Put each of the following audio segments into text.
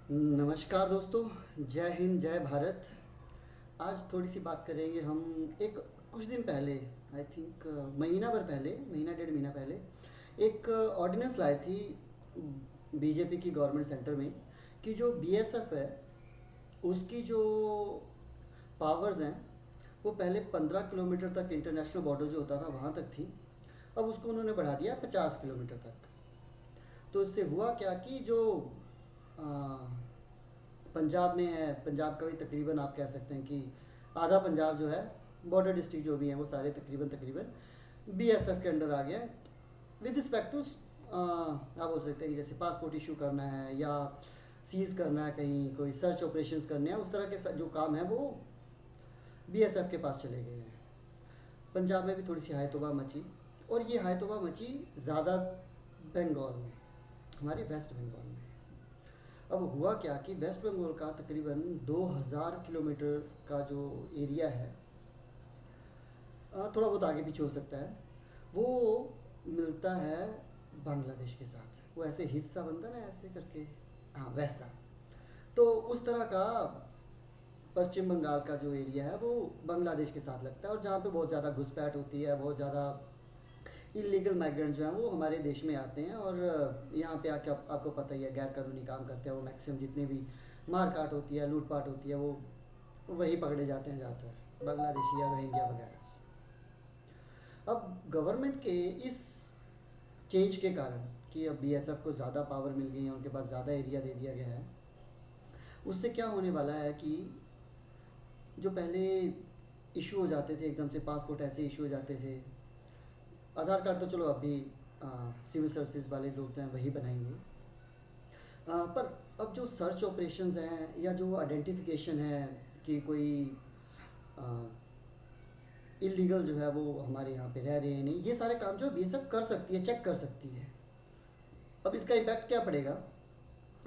नमस्कार दोस्तों। जय हिंद, जय भारत। आज थोड़ी सी बात करेंगे हम। एक कुछ दिन पहले, आई थिंक महीना भर पहले, महीना डेढ़ महीना पहले एक ऑर्डिनेंस लाई थी बीजेपी की गवर्नमेंट सेंटर में कि जो बीएसएफ है उसकी जो पावर्स हैं वो पहले 15 किलोमीटर तक इंटरनेशनल बॉर्डर जो होता था वहाँ तक थी। अब उसको उन्होंने बढ़ा दिया 50 किलोमीटर तक। तो इससे हुआ क्या कि जो आ, पंजाब में है, पंजाब का भी तकरीबन आप कह सकते हैं कि आधा पंजाब जो है, बॉर्डर डिस्ट्रिक्ट जो भी हैं वो सारे तकरीबन तकरीबन बीएसएफ के अंडर आ गए हैं। विद रिस्पेक्ट टू आप बोल सकते हैं कि जैसे पासपोर्ट इशू करना है या सीज़ करना है, कहीं कोई सर्च ऑपरेशंस करने हैं, उस तरह के जो काम है वो बीएसएफ के पास चले गए हैं। पंजाब में भी थोड़ी सी हाय तौबा मची, और ये हाय तौबा मची ज़्यादा बंगाल में, हमारे वेस्ट बंगाल में। अब हुआ क्या कि वेस्ट बंगाल का तकरीबन 2000 किलोमीटर का जो एरिया है, थोड़ा बहुत आगे पीछे हो सकता है, वो मिलता है बांग्लादेश के साथ। वो ऐसे हिस्सा बनता ना ऐसे करके, हाँ वैसा। तो उस तरह का पश्चिम बंगाल का जो एरिया है वो बांग्लादेश के साथ लगता है, और जहाँ पे बहुत ज़्यादा घुसपैठ होती है, बहुत ज़्यादा इलीगल माइग्रेंट जो हैं वो हमारे देश में आते हैं, और यहाँ पे आके आपको पता ही है गैर कानूनी काम करते हैं वो। मैक्सिमम जितने भी मार काट होती है, लूट पाट होती है, वो वही पकड़े जाते हैं ज़्यादातर, बांग्लादेशी या रोहिंग्या वगैरह। अब गवर्नमेंट के इस चेंज के कारण कि अब बीएसएफ को ज़्यादा पावर मिल गई है, उनके पास ज़्यादा एरिया दे दिया गया है, उससे क्या होने वाला है कि जो पहले इशू हो जाते थे एकदम से, पासपोर्ट ऐसे इशू हो जाते थे, आधार कार्ड तो चलो अभी सिविल सर्विसेज वाले लोग तो हैं वही बनाएंगे, पर अब जो सर्च ऑपरेशंस हैं या जो आइडेंटिफिकेशन है कि कोई इलीगल जो है वो हमारे यहाँ पे रह रहे हैं नहीं, ये सारे काम जो है बीएसएफ कर सकती है, चेक कर सकती है। अब इसका इम्पैक्ट क्या पड़ेगा?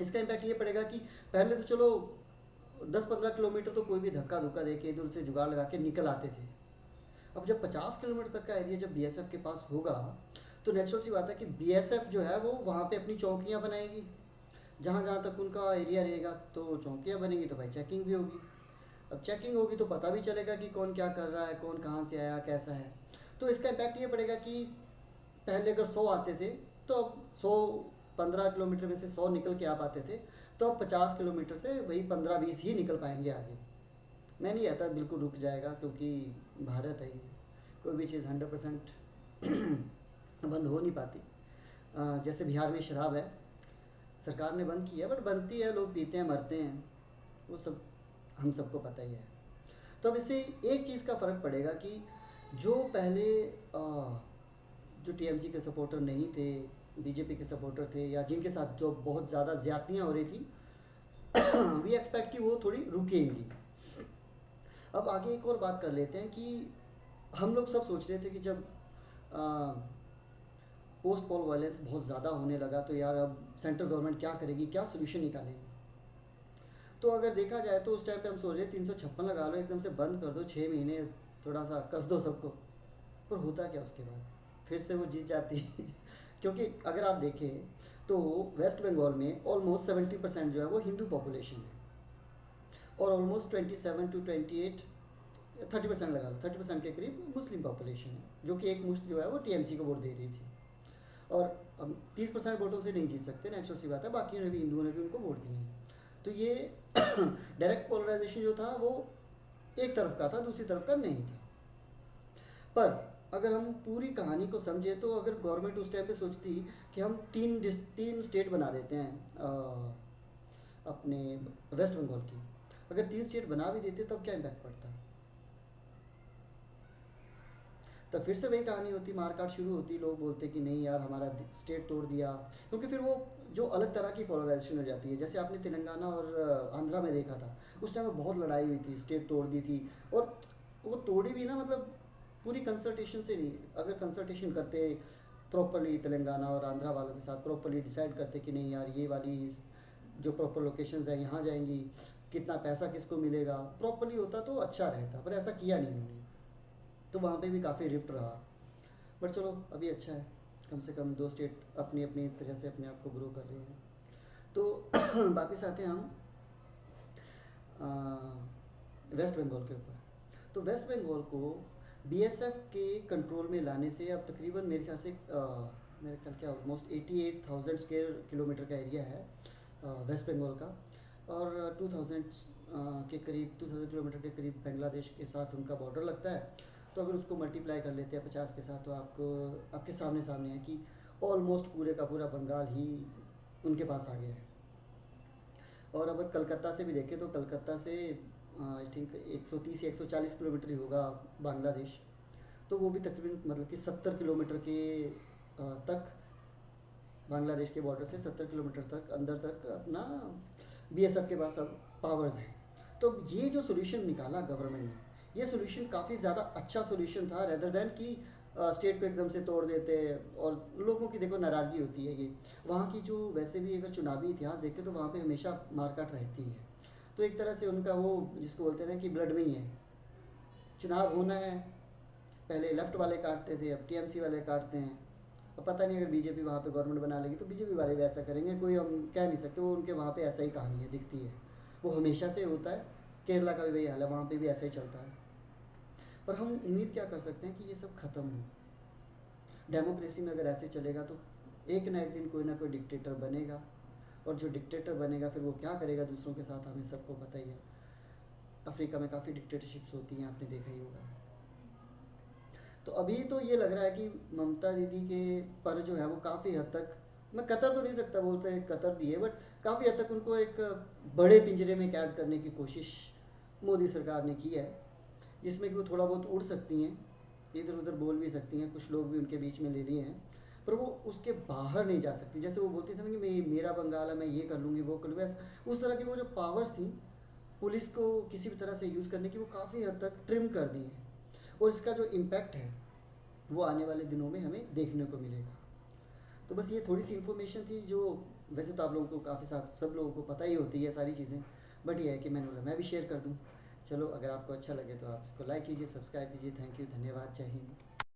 इसका इम्पैक्ट ये पड़ेगा कि पहले तो चलो 10-15 किलोमीटर तो कोई भी धक्का धुक्का दे के इधर से जुगाड़ लगा के निकल आते थे। अब जब 50 किलोमीटर तक का एरिया जब बीएसएफ के पास होगा, तो नेचुरल सी बात है कि बीएसएफ जो है वो वहाँ पे अपनी चौकियाँ बनाएगी। जहाँ जहाँ तक उनका एरिया रहेगा तो चौकियाँ बनेंगी, तो भाई चेकिंग भी होगी। अब चेकिंग होगी तो पता भी चलेगा कि कौन क्या कर रहा है, कौन कहाँ से आया, कैसा है। तो इसका इम्पैक्ट ये पड़ेगा कि पहले अगर 100 आते थे, तो अब 100, 15 किलोमीटर में से 100 निकल के आ पाते थे, तो अब 50 किलोमीटर से वही 15-20 ही निकल पाएंगे आगे। मैं नहीं कहता बिल्कुल रुक जाएगा, क्योंकि भारत है ये, कोई भी चीज़ 100% बंद हो नहीं पाती। जैसे बिहार में शराब है, सरकार ने बंद की है, बट बनती है, लोग पीते हैं, मरते हैं, वो सब हम सबको पता ही है। तो अब इससे एक चीज़ का फ़र्क पड़ेगा कि जो पहले जो टीएमसी के सपोर्टर नहीं थे, बीजेपी के सपोर्टर थे, या जिनके साथ जो बहुत ज़्यादा ज़्यादतियाँ हो रही थी, वी एक्सपेक्ट कि वो थोड़ी रुकेंगी। अब आगे एक और बात कर लेते हैं कि हम लोग सब सोच रहे थे कि जब पोस्ट पोल वायलेंस बहुत ज़्यादा होने लगा तो यार अब सेंट्रल गवर्नमेंट क्या करेगी, क्या सोल्यूशन निकालेगी। तो अगर देखा जाए तो उस टाइम पे हम सोच रहे 356 लगा लो, एकदम से बंद कर दो 6 महीने, थोड़ा सा कस दो सबको। पर होता क्या उसके बाद? फिर से वो जीत जाती है। क्योंकि अगर आप देखें तो वेस्ट बंगाल में ऑलमोस्ट 70% जो है वो हिंदू पॉपुलेशन है, और ऑलमोस्ट 27 to 28, 30% लगा लो, 30% के करीब मुस्लिम पॉपुलेशन है, जो कि एक मुश्त जो है वो टीएमसी को वोट दे रही थी। और अब 30% वोटों से नहीं जीत सकते, नेचुरल सी बात है, बाकी ने भी, हिंदुओं ने भी उनको वोट दिए हैं। तो ये डायरेक्ट पोलराइजेशन जो था वो एक तरफ का था, दूसरी तरफ का नहीं था। पर अगर हम पूरी कहानी को समझे तो अगर गवर्नमेंट उस टाइम पे सोचती कि हम तीन स्टेट बना देते हैं अपने वेस्ट बंगाल की, अगर 3 स्टेट बना भी देते तब क्या इम्पैक्ट पड़ता? तो फिर से वही कहानी होती, मारकाट शुरू होती, लोग बोलते कि नहीं यार हमारा स्टेट तोड़ दिया। क्योंकि फिर वो जो अलग तरह की पोलराइजेशन हो जाती है, जैसे आपने तेलंगाना और आंध्रा में देखा था, उस टाइम में बहुत लड़ाई हुई थी, स्टेट तोड़ दी थी। और वो तोड़ी भी ना, मतलब पूरी कंसल्टेशन से नहीं। अगर कंसल्टेशन करते प्रॉपरली, तेलंगाना और आंध्रा वालों के साथ प्रॉपरली डिसाइड करते कि नहीं यार ये वाली जो प्रॉपर लोकेशंस है यहाँ जाएंगी, कितना पैसा किसको मिलेगा, प्रॉपरली होता तो अच्छा रहता, पर ऐसा किया नहीं उन्होंने। तो वहाँ पे भी काफ़ी रिफ्ट रहा। बट चलो अभी अच्छा है, कम से कम 2 स्टेट अपनी अपनी तरह से अपने आप को ग्रो कर रहे हैं। तो वापस आते हैं हम वेस्ट बंगाल के ऊपर। तो वेस्ट बंगाल को बीएसएफ के कंट्रोल में लाने से अब तकरीबन मेरे ख्याल से मेरे ख्याल क्या ऑलमोस्ट 88,000 स्क्वायर किलोमीटर का एरिया है वेस्ट बंगाल का, और 2000 के करीब 2000 किलोमीटर के करीब बांग्लादेश के साथ उनका बॉर्डर लगता है। तो अगर उसको मल्टीप्लाई कर लेते हैं 50 के साथ, तो आपको आपके सामने सामने है कि ऑलमोस्ट पूरे का पूरा बंगाल ही उनके पास आ गया है। और अगर कलकत्ता से भी देखें तो कलकत्ता से आई थिंक 130 या 140 किलोमीटर ही होगा बांग्लादेश। तो वो भी तकरीबन मतलब कि 70 किलोमीटर के तक बांग्लादेश के बॉर्डर से 70 किलोमीटर तक अंदर तक अपना बीएसएफ के पास अब पावर्स हैं। तो ये जो सोल्यूशन निकाला गवर्नमेंट ने, ये सोल्यूशन काफ़ी ज़्यादा अच्छा सोल्यूशन था, रेदर देन कि स्टेट को एकदम से तोड़ देते। और लोगों की देखो नाराज़गी होती है ये, वहाँ की जो वैसे भी अगर चुनावी इतिहास देखें तो वहाँ पे हमेशा मारकाट रहती है। तो एक तरह से उनका वो जिसको बोलते हैं ना कि ब्लड में ही है, चुनाव होना है, पहले लेफ्ट वाले काटते थे, अब टीएमसी वाले काटते हैं। अब पता नहीं अगर बीजेपी वहाँ पे गवर्नमेंट बना लेगी तो बीजेपी वाले भी ऐसा करेंगे, कोई हम कह नहीं सकते। वो उनके वहाँ पे ऐसा ही कहानी है, दिखती है, वो हमेशा से होता है। केरला का भी वही हाल है, वहाँ पे भी ऐसा ही चलता है। पर हम उम्मीद क्या कर सकते हैं कि ये सब ख़त्म हो। डेमोक्रेसी में अगर ऐसे चलेगा तो एक ना एक दिन कोई ना कोई डिक्टेटर बनेगा, और जो डिक्टेटर बनेगा फिर वो क्या करेगा दूसरों के साथ हमें सबको पता ही है। अफ्रीका में काफ़ी डिक्टेटरशिप्स होती हैं, आपने देखा ही होगा। तो अभी तो ये लग रहा है कि ममता दीदी के पर जो है वो काफ़ी हद तक, मैं कतर तो नहीं सकता बोलते हैं कतर दी है, बट काफ़ी हद तक उनको एक बड़े पिंजरे में कैद करने की कोशिश मोदी सरकार ने की है, जिसमें कि वो थोड़ा बहुत उड़ सकती हैं, इधर उधर बोल भी सकती हैं, कुछ लोग भी उनके बीच में ले लिए हैं, पर वो उसके बाहर नहीं जा सकती। जैसे वो बोलती थी ना कि मैं मेरा बंगाल है, मैं ये कर लूँगी वो कर लूँगी, उस तरह की वो जो पावर्स थी पुलिस को किसी भी तरह से यूज़ करने की, वो काफ़ी हद तक ट्रिम कर दी है। और इसका जो इम्पैक्ट है वो आने वाले दिनों में हमें देखने को मिलेगा। तो बस ये थोड़ी सी इन्फॉर्मेशन थी, जो वैसे तो आप लोगों को काफ़ी सब लोगों को पता ही होती है सारी चीज़ें, बट ये है कि मैंने बोला मैं भी शेयर कर दूँ। चलो, अगर आपको अच्छा लगे तो आप इसको लाइक कीजिए, सब्सक्राइब कीजिए। थैंक यू, धन्यवाद, जय हिंद।